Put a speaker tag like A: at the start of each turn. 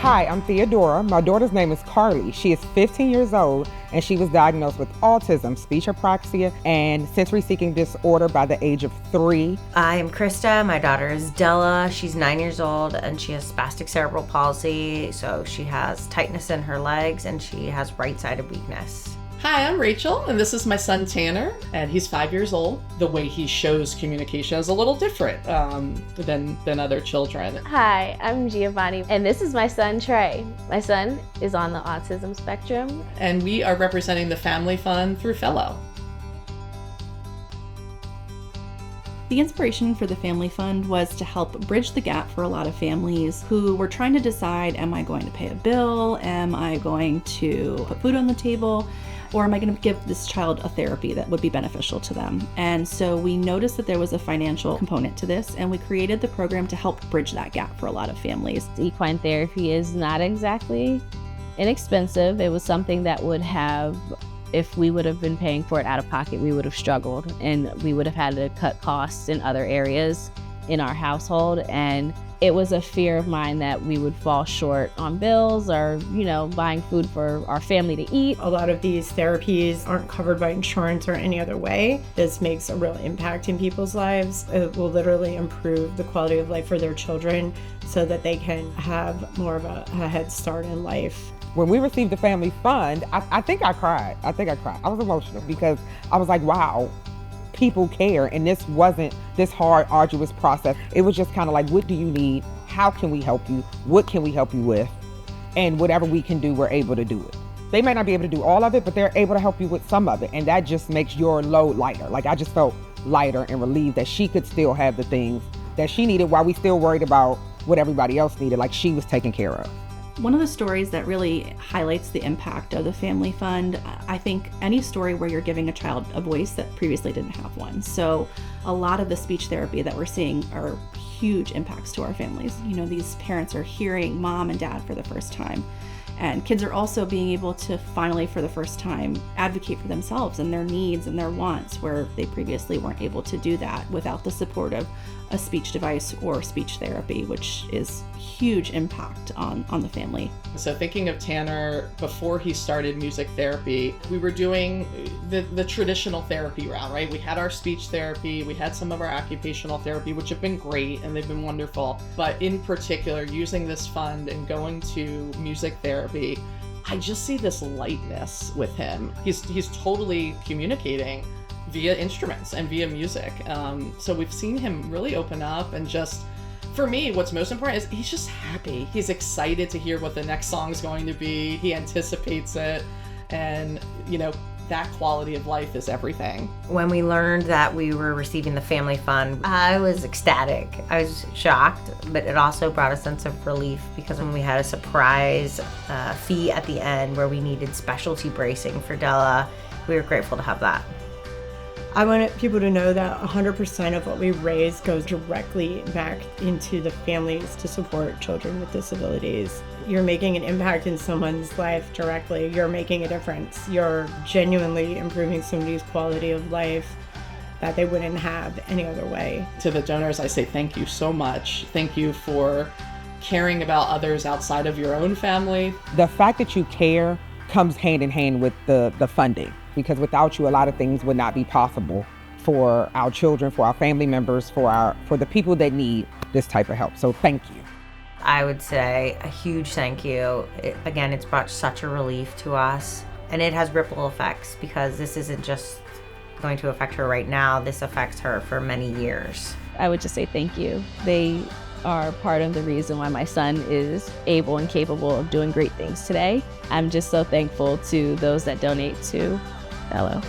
A: Hi, I'm Theodora. My daughter's name is Carly. She is 15 years old and she was diagnosed with autism, speech apraxia, and sensory seeking disorder by the age of 3.
B: I am Christa. My daughter is Della. She's 9 years old and she has spastic cerebral palsy. So she has tightness in her legs and she has right-sided weakness.
C: Hi, I'm Rachael, and this is my son Tanner, and he's 5 years old. The way he shows communication is a little different than other children.
D: Hi, I'm Giovanni, and this is my son Trey. My son is on the autism spectrum.
C: And we are representing the Family Fund through Fellow.
E: The inspiration for the Family Fund was to help bridge the gap for a lot of families who were trying to decide, am I going to pay a bill? Am I going to put food on the table? Or am I going to give this child a therapy that would be beneficial to them? And so we noticed that there was a financial component to this, and we created the program to help bridge that gap for a lot of families.
D: Equine therapy is not exactly inexpensive. It was something that would have, if we would have been paying for it out of pocket, we would have struggled, and we would have had to cut costs in other areas in our household. And it was a fear of mine that we would fall short on bills or, buying food for our family to eat.
F: A lot of these therapies aren't covered by insurance or any other way. This makes a real impact in people's lives. It will literally improve the quality of life for their children so that they can have more of a head start in life.
A: When we received the Family Fund, I think I cried. I was emotional because I was like, wow, people care. And this wasn't this hard, arduous process. It was just kind of like, what do you need? How can we help you? What can we help you with? And whatever we can do, we're able to do it. They may not be able to do all of it, but they're able to help you with some of it. And that just makes your load lighter. Like, I just felt lighter and relieved that she could still have the things that she needed while we still worried about what everybody else needed, like she was taken care of.
E: One of the stories that really highlights the impact of the Family Fund, I think any story where you're giving a child a voice that previously didn't have one. So a lot of the speech therapy that we're seeing are huge impacts to our families. These parents are hearing mom and dad for the first time. And kids are also being able to finally, for the first time, advocate for themselves and their needs and their wants, where they previously weren't able to do that without the support of a speech device or speech therapy, which is huge impact on the family.
C: So thinking of Tanner, before he started music therapy, we were doing the traditional therapy route, right? We had our speech therapy, we had some of our occupational therapy, which have been great and they've been wonderful. But in particular, using this fund and going to music therapy, I just see this lightness with him. He's totally communicating via instruments and via music. So we've seen him really open up, and just, for me, what's most important is he's just happy. He's excited to hear what the next song is going to be. He anticipates it. And, that quality of life is everything.
B: When we learned that we were receiving the Family Fund, I was ecstatic. I was shocked, but it also brought a sense of relief because when we had a surprise fee at the end where we needed specialty bracing for Della, we were grateful to have that.
F: I want people to know that 100% of what we raise goes directly back into the families to support children with disabilities. You're making an impact in someone's life directly. You're making a difference. You're genuinely improving somebody's quality of life that they wouldn't have any other way.
C: To the donors, I say thank you so much. Thank you for caring about others outside of your own family.
A: The fact that you care comes hand in hand with the funding, because without you, a lot of things would not be possible for our children, for our family members, for the people that need this type of help. So thank you.
B: I would say a huge thank you. It's brought such a relief to us, and it has ripple effects because this isn't just going to affect her right now. This affects her for many years.
D: I would just say thank you. They are part of the reason why my son is able and capable of doing great things today. I'm just so thankful to those that donate to Fellow.